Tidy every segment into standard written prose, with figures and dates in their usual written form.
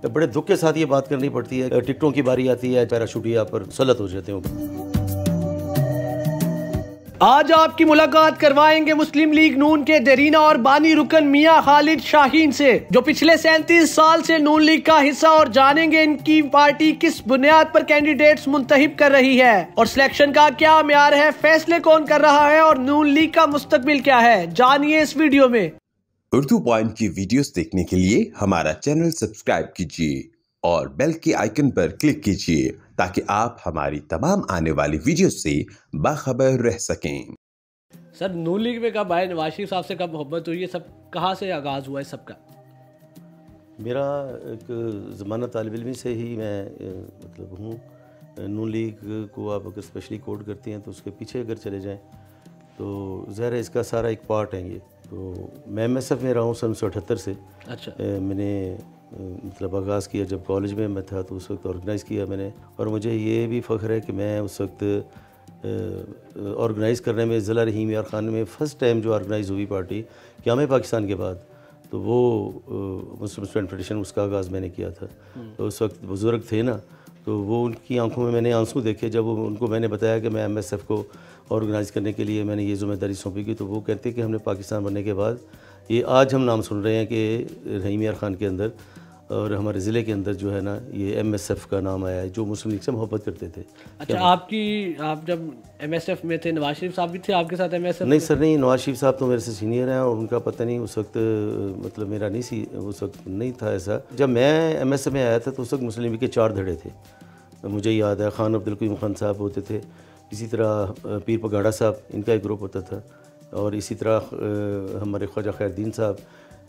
बड़े दुख के साथ ये बात करनी पड़ती है, टिकटों की बारी आती है, पैराशूटिया पर सलत हो जाते हो। आज आपकी मुलाकात करवाएंगे मुस्लिम लीग नून के देरीना और बानी रुकन मियां खालिद शाहीन से, जो पिछले 37 साल से नून लीग का हिस्सा, और जानेंगे इनकी पार्टी किस बुनियाद पर कैंडिडेट्स मुंतखब कर रही है और सिलेक्शन का क्या म्यार है, फैसले कौन कर रहा है और नून लीग का मुस्तकबिल क्या है, जानिए इस वीडियो में। उर्दू पॉइंट की वीडियोस देखने के लिए हमारा चैनल सब्सक्राइब कीजिए और बेल के आइकन पर क्लिक कीजिए ताकि आप हमारी तमाम आने वाली वीडियो से बाखबर रह सकें। सर, नून लीग में कब आए, नवाज शरीफ साहब से कब मोहब्बत हुई, ये सब कहाँ से आगाज़ हुआ है सबका? मेरा एक ज़माना तालिब इल्मी से ही मैं मतलब हूँ। नून लीग को आप अगर स्पेशली कोड करते हैं तो उसके पीछे अगर चले जाएं तो ज़ाहिर है इसका सारा एक पार्ट है ये। तो मैं MSF में रहा हूँ सन 1978 से। अच्छा। मैंने मतलब आगाज़ किया जब कॉलेज में मैं था, तो उस वक्त ऑर्गेनाइज़ किया मैंने, और मुझे ये भी फ़ख्र है कि मैं उस वक्त ऑर्गेनाइज़ करने में ज़िला रहीम यार ख़ान में फ़र्स्ट टाइम जो ऑर्गेनाइज़ हुई पार्टी क़याम पाकिस्तान के बाद, तो वो मुस्लिम स्टूडेंट फेडरेशन, उसका आगाज़ मैंने किया था। तो उस वक्त बुज़ुर्ग थे ना, तो वो उनकी आंखों में मैंने आंसू देखे जब उनको मैंने बताया कि मैं MSF को ऑर्गेनाइज़ करने के लिए मैंने ये ज़िम्मेदारी सौंपी की। तो वो कहते कि हमने पाकिस्तान बनने के बाद ये आज हम नाम सुन रहे हैं कि रहीम यार ख़ान के अंदर और हमारे ज़िले के अंदर जो है ना, ये MSF का नाम आया है, जो मुस्लिम लीग से मोहब्बत करते थे। अच्छा, आप जब MSF में थे, नवाज शरीफ साहब भी थे आपके साथ MSF? नहीं सर, नहीं, नवाज शरीफ साहब तो मेरे से सीनियर हैं और उनका पता नहीं उस वक्त मतलब मेरा नहीं सी उस वक्त नहीं था ऐसा। जब मैं MSF में आया था तो उस वक्त मुस्लिम लीग के 4 धड़े थे। मुझे याद है खान अब्दुल कयूम खान साहब होते थे, इसी तरह पीर पगाड़ा साहब, इनका एक ग्रुप होता था, और इसी तरह हमारे ख्वाजा खैरुद्दीन साहब,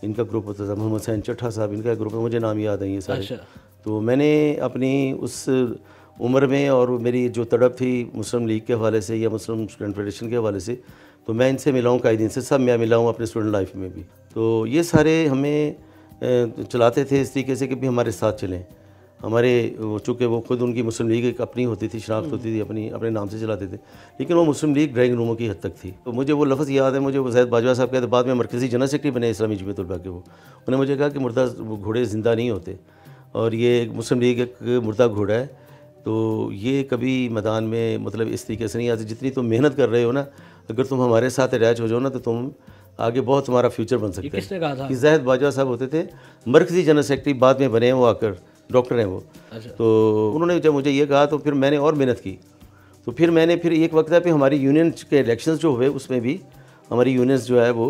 इनका ग्रुप होता था, मोहम्मद हुसैन चट्ठा साहब, इनका ग्रुप है, मुझे नाम याद है ये सारे। अच्छा। तो मैंने अपनी उस उम्र में और मेरी जो तड़प थी मुस्लिम लीग के हवाले से या मुस्लिम स्टूडेंट फेडरेशन के हवाले से, तो मैं इनसे मिला हूँ, कायदीन से सब मैं मिला हूँ अपने स्टूडेंट लाइफ में भी। तो ये सारे हमें चलाते थे इस तरीके से कि भी हमारे साथ चलें। हमारे चूँकि वो खुद उनकी मुस्लिम लीग एक अपनी होती थी, शनाख्त होती थी, अपने नाम से चलाते थे, लेकिन वो मुस्लिम लीग ड्राइंग रूमों की हद तक थी। तो मुझे वो लफ्ज़ याद है, मुझे वो ज़ैद बाजवा साहब कहते, बाद में मरकज़ी जनरल सेक्रेटरी बने इस्लामी जमीयत-उल-उलमा के। वो उन्होंने मुझे कहा कि मुर्दा घोड़े ज़िंदा नहीं होते, और ये मुस्लिम लीग एक मुर्दा घोड़ा है, तो ये कभी मैदान में मतलब इस तरीके से नहीं आती। जितनी तुम मेहनत कर रहे हो ना, अगर तुम हमारे साथ अटैच हो जाओ ना, तो तुम आगे बहुत तुम्हारा फ्यूचर बन सकता है। किसने कहा था? ज़ैद बाजवा साहब होते थे, मरकज़ी जनरल सेक्रेटरी, बाद में बने हैं वो, आकर डॉक्टर हैं वो। अच्छा। तो उन्होंने जब मुझे ये कहा तो फिर मैंने और मेहनत की। तो फिर एक वक्त है फिर हमारी यूनियन के इलेक्शंस जो हुए, उसमें भी हमारी यूनियंस जो है वो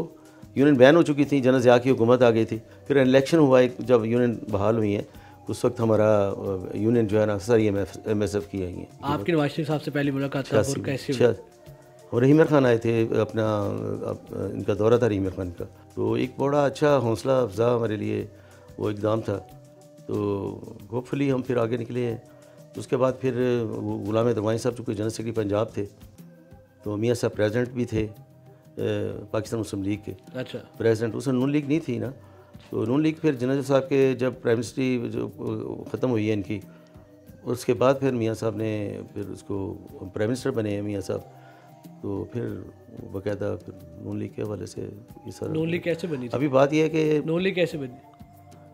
यूनियन बैन हो चुकी थी, जनरल ज़िया की हुकूमत आ गई थी। फिर इलेक्शन हुआ एक, जब यूनियन बहाल हुई है, उस वक्त हमारा यूनियन जो है ना सारी MSF की आई है। आपकी नवाज शरीफ साहब से पहली मुलाकात कैसे? और रहीम यार ख़ान आए थे, अपना इनका दौरा था रहीम यार ख़ान का, तो एक बड़ा अच्छा हौसला अफजा हमारे लिए वो इक़दाम था। तो होपफुली हम फिर आगे निकले हैं। तो उसके बाद फिर गुलाम दरवानी साहब चूँकि जनरल सेक्रेटरी पंजाब थे, तो मियाँ साहब प्रेसिडेंट भी थे पाकिस्तान मुस्लिम लीग के। अच्छा। प्रेसिडेंट उसमें नून लीग नहीं थी ना, तो नून लीग फिर जनरल साहब के जब प्राइम मिनिस्ट्री जो ख़त्म हुई है इनकी, उसके बाद फिर मियाँ साहब ने फिर उसको प्राइम मिनिस्टर बने हैं मियाँ साहब। तो फिर बाकायदा फिर नून लीग के हवाले से ये सारा। नून लीग कैसे बनी? अभी बात यह है कि नून लीग कैसे बनी?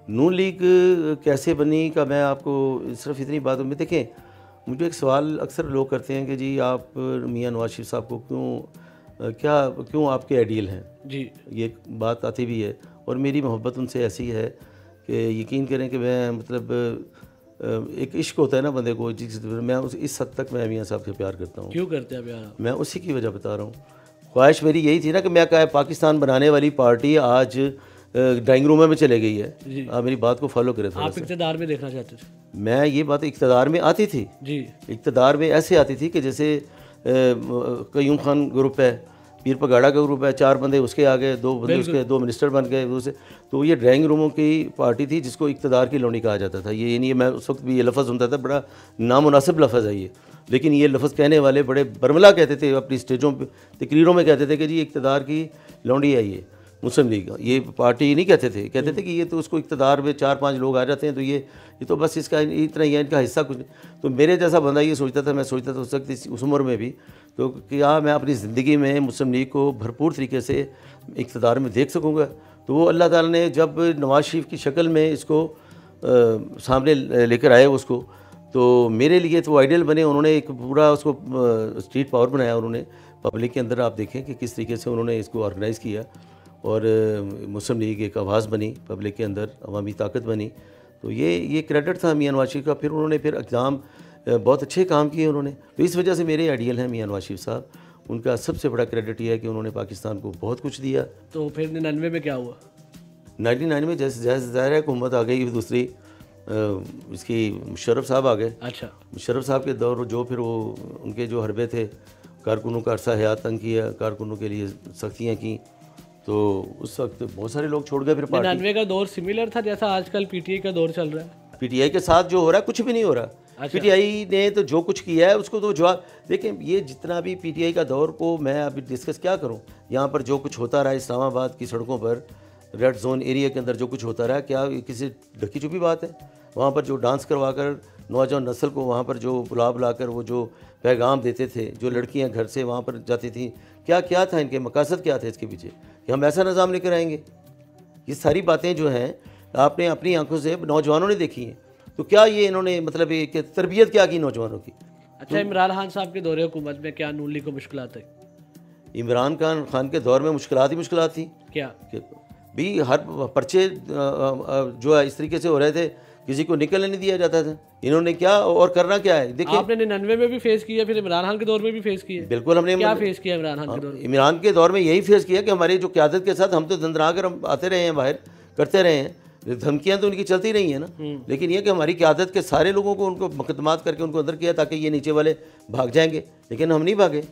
नून लीग कैसे बनी का मैं आपको सिर्फ इतनी बात में, देखें, मुझे एक सवाल अक्सर लोग करते हैं कि जी आप मियाँ नवाज शरीफ साहब को क्यों आपके आइडियल हैं जी, ये बात आती भी है। और मेरी मोहब्बत उनसे ऐसी है कि यकीन करें कि मैं मतलब एक इश्क होता है ना बंदे को, मैं इस हद तक मैं मियाँ साहब से प्यार करता हूँ। क्यों करते हैं प्यार? मैं उसी की वजह बता रहा हूँ। ख्वाहिश मेरी यही थी ना कि मैं पाकिस्तान बनाने वाली पार्टी आज ड्राइंग रूम में चले गई है। आप मेरी बात को फॉलो करें। आप इक़्तिदार में देखना चाहते थे? मैं ये बात इक़्तिदार में आती थी जी, इक़्तिदार में ऐसे आती थी कि जैसे कयूम खान ग्रुप है, पीर पगाड़ा का ग्रुप है, 4 बंदे उसके आ गए, 2 बंदे उसके, 2 मिनिस्टर बन गए उससे। तो ये ड्राइंग रूमों की पार्टी थी जिसको इक़्तिदार की लौंडी कहा जाता था। ये नहीं, मैं उस वक्त भी ये लफ्ज़ सुनता था, बड़ा नामुनासिब लफ्ज़ है ये, लेकिन ये लफ्ज़ कहने वाले बड़े बरमला कहते थे, अपनी स्टेजों पर तकरीरों में कहते थे कि जी इक़्तिदार की लौंडी है ये मुस्लिम लीग। ये पार्टी नहीं कहते थे कि ये तो उसको इक़्तिदार में 4-5 लोग आ जाते हैं, तो ये तो बस इसका इतना ही है, इनका हिस्सा कुछ नहीं। तो मेरे जैसा बंदा ये सोचता था, मैं सोचता था उस वक्त उस उम्र में भी, तो क्या मैं अपनी ज़िंदगी में मुस्लिम लीग को भरपूर तरीके से इक़्तिदार में देख सकूँगा। तो वो अल्लाह ताला ने जब नवाज शरीफ की शक्ल में इसको सामने लेकर आए उसको, तो मेरे लिए तो वो आइडियल बने। उन्होंने एक पूरा उसको स्ट्रीट पावर बनाया उन्होंने पब्लिक के अंदर। आप देखें कि किस तरीके से उन्होंने इसको ऑर्गेनाइज़ किया, और मुस्लिम लीग एक आवाज़ बनी पब्लिक के अंदर, अवामी ताकत बनी। तो ये क्रेडिट था मियां नवाज शरीफ का। फिर उन्होंने फिर इक़दाम बहुत अच्छे काम किए उन्होंने, तो इस वजह से मेरे आइडियल हैं मियां नवाज शरीफ साहब। उनका सबसे बड़ा क्रेडिट ये है कि उन्होंने पाकिस्तान को बहुत कुछ दिया। तो फिर 99 में क्या हुआ? 99 में जैसे ज़ाहिर है हुकूमत आ गई दूसरी, इसकी मुशर्रफ साहब आ गए। अच्छा, मुशर्रफ साहब के दौर जो फिर वो उनके जो हरबे थे, कारकुनों का अरसा हयात तंग किया, कारकुनों के लिए सख्तियाँ की, तो उस वक्त बहुत सारे लोग छोड़ गए। फिर 99 का दौर सिमिलर था जैसा आजकल पीटीआई का दौर चल रहा है? पीटीआई के साथ जो हो रहा है कुछ भी नहीं हो रहा। अच्छा। पीटीआई ने तो जो कुछ किया है उसको तो जवाब देखें। ये जितना भी पीटीआई का दौर को मैं अभी डिस्कस क्या करूं, यहाँ पर जो कुछ होता रहा इस्लामाबाद की सड़कों पर, रेड जोन एरिया के अंदर जो कुछ होता रहा, क्या किसी ढकी छुपी बात है? वहाँ पर जो डांस करवा कर नौजवान नस्ल को वहाँ पर जो बुला कर वो जो पैगाम देते थे, जो लड़कियाँ घर से वहाँ पर जाती थी, क्या था इनके मकासद, क्या थे इसके पीछे कि हम ऐसा निज़ाम लेकर आएंगे? ये सारी बातें जो हैं आपने अपनी आंखों से नौजवानों ने देखी हैं। तो क्या ये इन्होंने मतलब ये कि तरबियत क्या की नौजवानों की? अच्छा, इमरान खान साहब के दौरे हुकूमत में क्या नून लीग को मुश्किलात है? इमरान खान के दौर में मुश्किलात ही मुश्किलात थी। क्या भी हर पर्चे जो है इस तरीके से हो रहे थे, किसी को निकलने नहीं दिया जाता था। इन्होंने क्या और करना क्या है? देखिए, आपने 99 में भी फेस किया, फिर इमरान खान के दौर में भी फेस किया। बिल्कुल, हमने क्या फेस किया इमरान खान के दौर में? इमरान के दौर में यही फेस किया कि हमारी जो क़यादत के साथ हम तो दंदरा कर हम आते रहे हैं, बाहर करते रहे हैं, धमकियाँ तो उनकी चलती रही हैं ना, लेकिन ये कि हमारी क़यादत के सारे लोगों को उनको मुकदमात करके उनको अंदर किया ताकि ये नीचे वाले भाग जाएंगे, लेकिन हम नहीं भागे।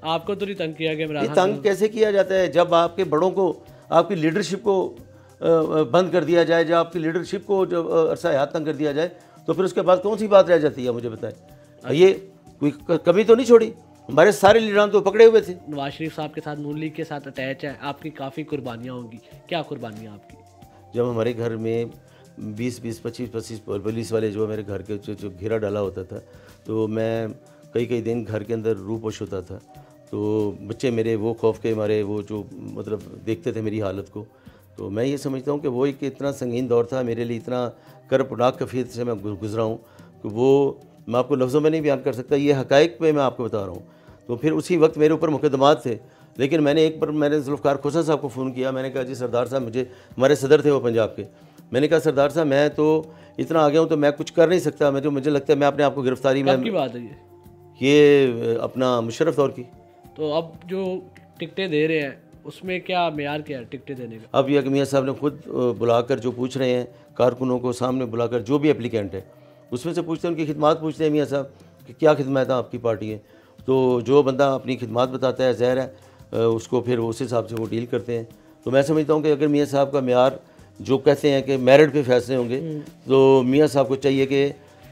आपको तो नहीं तंग किया गया? इमरान तंग कैसे किया जाता है? जब आपके बड़ों को, आपकी लीडरशिप को बंद कर दिया जाए, जब आपकी लीडरशिप को जब अरसा हयात तंग कर दिया जाए, तो फिर उसके बाद कौन सी बात रह जाती है? मुझे बताएं। ये कोई कमी तो नहीं छोड़ी, हमारे सारे लीडरान तो पकड़े हुए थे। नवाज शरीफ साहब के साथ नून लीग के साथ अटैच है, आपकी काफ़ी कुर्बानियाँ होंगी। क्या कुर्बानियाँ आपकी? जब हमारे घर में 20-20, 25-25 पुलिस वाले जो मेरे घर के जो घेरा डाला होता था, तो मैं कई दिन घर के अंदर रूपोश होता था। तो बच्चे मेरे वो खौफ के मारे वो जो मतलब देखते थे मेरी हालत को, तो मैं ये समझता हूँ कि वो एक इतना संगीन दौर था मेरे लिए, इतना कर्बनाक कैफियत से मैं गुजरा हूँ कि वो मैं आपको लफ्ज़ों में नहीं बयान कर सकता। ये हक़ाइक़ पे मैं आपको बता रहा हूँ। तो फिर उसी वक्त मेरे ऊपर मुकदमात थे, लेकिन मैंने एक बार मैंने ज़ुल्फ़िकार खोसा साहब को फ़ोन किया। मैंने कहा जी सरदार साहब, मुझे, हमारे सदर थे वो पंजाब के, मैंने कहा सरदार साहब मैं तो इतना आ गया हूँ तो मैं कुछ कर नहीं सकता, मुझे लगता है मैं अपने आप को गिरफ्तारी में। की बात है ये अपना मुशर्रफ दौर की। तो अब जो टिकटें दे रहे हैं उसमें क्या मेयार क्या है टिकटें देने का? अब यह मियाँ साहब ने खुद बुलाकर जो पूछ रहे हैं, कारकुनों को सामने बुलाकर जो भी एप्लीकेंट है उसमें से पूछते हैं, उनकी खिदमत पूछते हैं मियाँ साहब कि क्या खिदमत है आपकी पार्टी है। तो जो बंदा अपनी खिदमत बताता है, ज़ाहिर है उसको फिर उस हिसाब से वो डील करते हैं। तो मैं समझता हूँ कि अगर मियाँ साहब का मेयार जो कहते हैं कि मेरिट पे फैसले होंगे, तो मियाँ साहब को चाहिए कि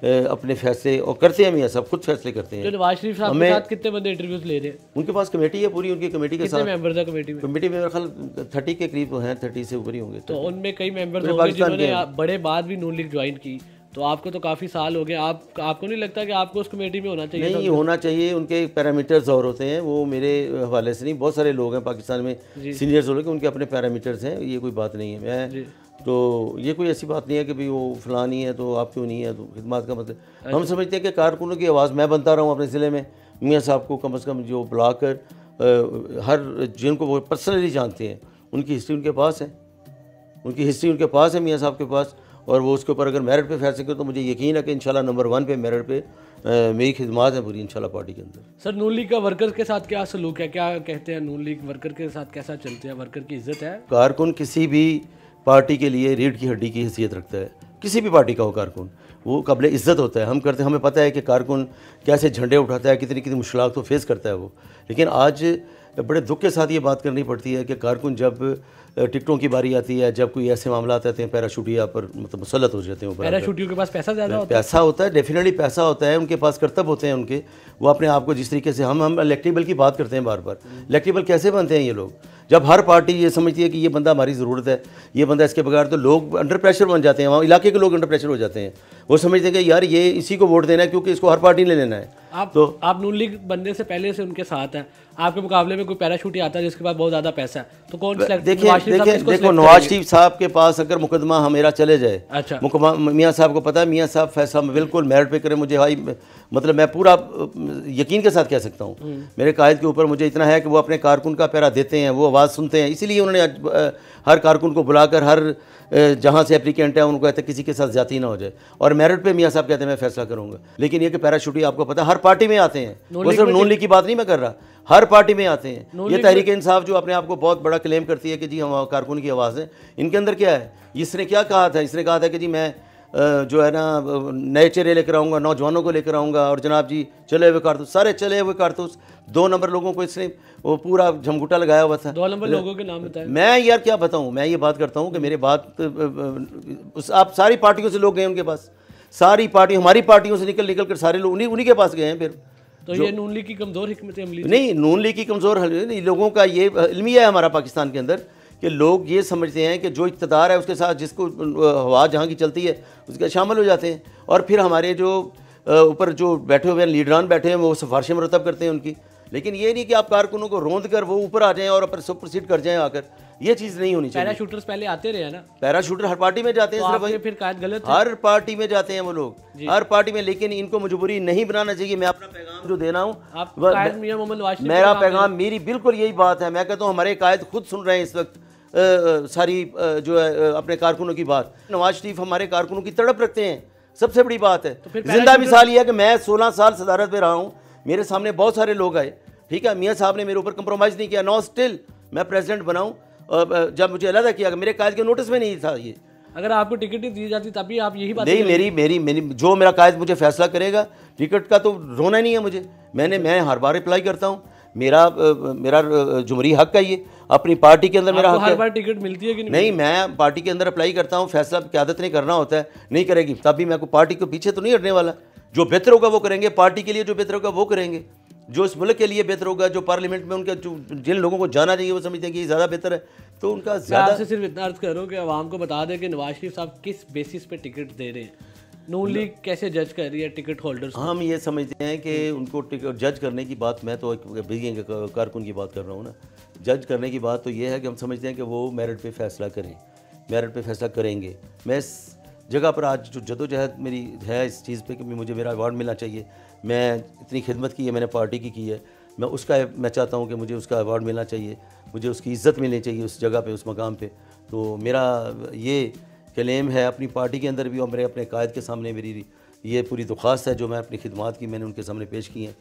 अपने फैसले, और करते हैं मियाँ साहब खुद फैसले करते हैं। नवाज शरीफ साहब के साथ कितने बंदे इंटरव्यूज ले रहे हैं? उनके पास कमेटी है पूरी, उनकी कमेटी के साथ मेंबर है कमेटी में? कमेटी में मेरे ख्याल 30 के करीब हैं, 30 से ऊपर ही होंगे। तो उनमें कई मेंबर्स होंगे जिन्होंने बड़े बाद भी नून लीग ज्वाइन की, तो आपको तो काफ़ी साल हो गए, आपको नहीं लगता कि आपको उस कमेटी में होना चाहिए? नहीं होना चाहिए, उनके पैरामीटर्स और होते हैं, वो मेरे हवाले से नहीं, बहुत सारे लोग हैं पाकिस्तान में सीनियर्स हो, उनके अपने पैरामीटर्स हैं, ये कोई बात नहीं है। मैं तो ये कोई ऐसी बात नहीं है कि भाई वो फलां नहीं है तो आप क्यों नहीं है, तो खिदमत का मतलब हम समझते हैं कि कारकुनों की आवाज़ मैं बनता रहा हूँ अपने ज़िले में। मियाँ साहब को कम से कम जो बुलाकर हर जिनको वो पर्सनली जानते हैं उनकी हिस्ट्री उनके पास है, उनकी हिस्ट्री उनके पास है मियाँ साहब के पास, और वो उसके ऊपर अगर मेरिट पे फैसले करें तो मुझे यकीन है कि इंशाल्लाह नंबर 1 पे मेरिट पे मेरी खिदमत है पूरी इंशाल्लाह पार्टी के अंदर। सर, नून लीग का वर्कर्स के साथ क्या सलूक है? क्या कहते हैं नून लीग वर्कर के साथ कैसा चलते हैं? वर्कर की इज्जत है? कारकुन किसी भी पार्टी के लिए रीढ़ की हड्डी की हैसियत रखता है, किसी भी पार्टी का हो कारकुन, वो काबिल इज़्ज़त होता है। हमें पता है कि कारकुन कैसे झंडे उठाता है, कितनी कितनी मुश्किलात को फेस करता है वो। लेकिन आज बड़े दुख के साथ ये बात करनी पड़ती है कि कारकुन जब टिकटों की बारी आती है, जब कोई ऐसे मामला आते हैं, पैराशूटिया पर मतलब मुसल्लत हो जाते हैं। पैराशूटियों के पास पैसा ज़्यादा होता है? पैसा होता है, डेफिनेटली पैसा होता है, उनके पास कर्तव्य होते हैं उनके, वो अपने आप को जिस तरीके से हम इलेक्टेबल की बात करते हैं बार बार, इलेक्टेबल कैसे बनते हैं ये लोग? जब हर पार्टी ये समझती है कि ये बंदा हमारी ज़रूरत है, ये बंदा इसके बगैर, तो लोग अंडर प्रेशर बन जाते हैं, वहाँ इलाके के लोग अंडर प्रेशर हो जाते हैं। वो समझते हैं कि यार ये इसी को वोट देना है क्योंकि इसको हर पार्टी ने लेना है। आप नून लीग बनने से पहले से उनके साथ हैं, आपके मुकाबले में कोई पैराशूट ही आता है जिसके पास बहुत ज़्यादा पैसा है, तो कौन सिलेक्ट? देखो नवाज शरीफ साहब के पास अगर मुकदमा मेरा चले जाए, अच्छा, मियाँ साहब को पता है, मियाँ साहब फैसला बिल्कुल मेरिट पे करें, मुझे भाई मतलब मैं पूरा यकीन के साथ कह सकता हूँ, मेरे कायद के ऊपर मुझे इतना है कि वो अपने कारकुन का पैरा देते हैं, वो आवाज़ सुनते हैं, इसीलिए उन्होंने हर कारकुन को बुलाकर हर जहाँ से एप्लीकेंट है उनको कहते हैं किसी के साथ ज्यादती ना हो जाए, और मेरिट पे मियाँ साहब कहते हैं मैं फैसला करूँगा। लेकिन ये कि पैराशूटी आपको पता है हर पार्टी में आते हैं, वो सिर्फ नून लीग की बात नहीं मैं कर रहा, हर पार्टी में आते हैं। ये तहरीक इंसाफ जो अपने आप को बहुत बड़ा क्लेम करती है कि जी हम कारकुन की आवाज़ हैं, इनके अंदर क्या है? इसने क्या कहा था? इसने कहा था कि जी मैं जो है ना नए चेहरे लेकर आऊँगा, नौजवानों को लेकर आऊँगा, और जनाब जी चले हुए कारतूस, सारे चले हुए कारतूस 2 नंबर लोगों को इसने वो पूरा झमघुटा लगाया हुआ था। 2 नंबर लोगों के नाम बताएं। मैं यार क्या बताऊँ, मैं ये बात करता हूँ कि मेरे बात आप सारी पार्टियों से लोग गए उनके पास, सारी पार्टी हमारी पार्टियों से निकल कर सारे लोग उन्हीं के पास गए हैं। फिर तो ये नून लीग की कमज़ोर हिकमत अमली नहीं, नून लीग की कमज़ोर नहीं, लोगों का ये इल्मिया है हमारा पाकिस्तान के अंदर कि लोग ये समझते हैं कि जो इक़्तिदार है उसके साथ जिसको हवा जहाँ की चलती है उसके शामिल हो जाते हैं, और फिर हमारे जो ऊपर जो बैठे हुए हैं लीडरान बैठे हैं वो सिफारिशें मुरतब करते हैं उनकी। लेकिन ये नहीं कि आप कारकुनों को रोंद कर वो ऊपर आ जाएं और ऊपर सुपरसीड कर जाएं आकर, ये चीज़ नहीं होनी चाहिए। पैराशूटर्स पहले आते रहे ना, पैराशूटर हर पार्टी में जाते हैं, तो सिर्फ फिर कायद गलत है। हर पार्टी में जाते हैं वो लोग, हर पार्टी में, लेकिन इनको मजबूरी नहीं बनाना चाहिए। मैं अपना पैगाम जो देना हूँ, मेरा पैगाम मेरी बिल्कुल यही बात है। मैं कहता हूँ हमारे कायद खुद सुन रहे हैं इस वक्त सारी जो है अपने कारकुनों की बात। नवाज शरीफ हमारे कारकुनों की तड़प रखते हैं, सबसे बड़ी बात है। जिंदा मिसाल ये है कि मैं 16 साल सदारत में रहा हूँ, मेरे सामने बहुत सारे लोग आए, ठीक है, मियाँ साहब ने मेरे ऊपर कंप्रोमाइज़ नहीं किया, नो स्टिल मैं प्रेसिडेंट बनाऊँ, जब मुझे अलग किया, मेरे कायद के नोटिस में नहीं था ये। अगर आपको टिकट ही दी जाती तभी आप यही बात नहीं, मेरी जो मेरा कायद मुझे फैसला करेगा, टिकट का तो रोना नहीं है मुझे। मैं हर बार अप्लाई करता हूँ, मेरा जुमहूरी हक है ये, अपनी पार्टी के अंदर मेरा हक है। हर बार टिकट मिलती है कि नहीं, मैं पार्टी के अंदर अप्लाई करता हूँ, फैसला क़यादत ने करना होता है, नहीं करेगी तब भी मैं को पार्टी के पीछे तो नहीं हटने वाला। जो बेहतर होगा वो करेंगे, पार्टी के लिए जो बेहतर होगा वो करेंगे, जो इस मुल्क के लिए बेहतर होगा, जो पार्लियामेंट में उनका जिन लोगों को जाना चाहिए वो समझते हैं कि ये ज़्यादा बेहतर है, तो उनका ज़्यादा। आपसे सिर्फ इतना अर्ज करो कि आवाम को बता दें कि नवाज शरीफ साहब किस बेसिस पे टिकट दे रहे हैं, नून लीग कैसे जज कर रही है टिकट होल्डर्स? हम ये समझते हैं कि उनको टिकट जज करने की बात, मैं तो कारकुन की बात कर रहा हूँ ना, जज करने की बात तो ये है कि हम समझते हैं कि वो मेरिट पे फैसला करें, मेरिट पे फैसला करेंगे। मैं इस जगह पर आज जो जदोजहद मेरी है इस चीज़ पे कि मुझे मेरा अवार्ड मिलना चाहिए, मैं इतनी खिदमत की है मैंने पार्टी की है, मैं चाहता हूँ कि मुझे उसका अवार्ड मिलना चाहिए, मुझे उसकी इज़्ज़त मिलनी चाहिए उस जगह पे, उस मकाम पे। तो मेरा ये क्लेम है अपनी पार्टी के अंदर भी, और मेरे अपने कायद के सामने मेरी ये पूरी दरख्वास्त है जो मैं अपनी खिदमात की मैंने उनके सामने पेश की हैं।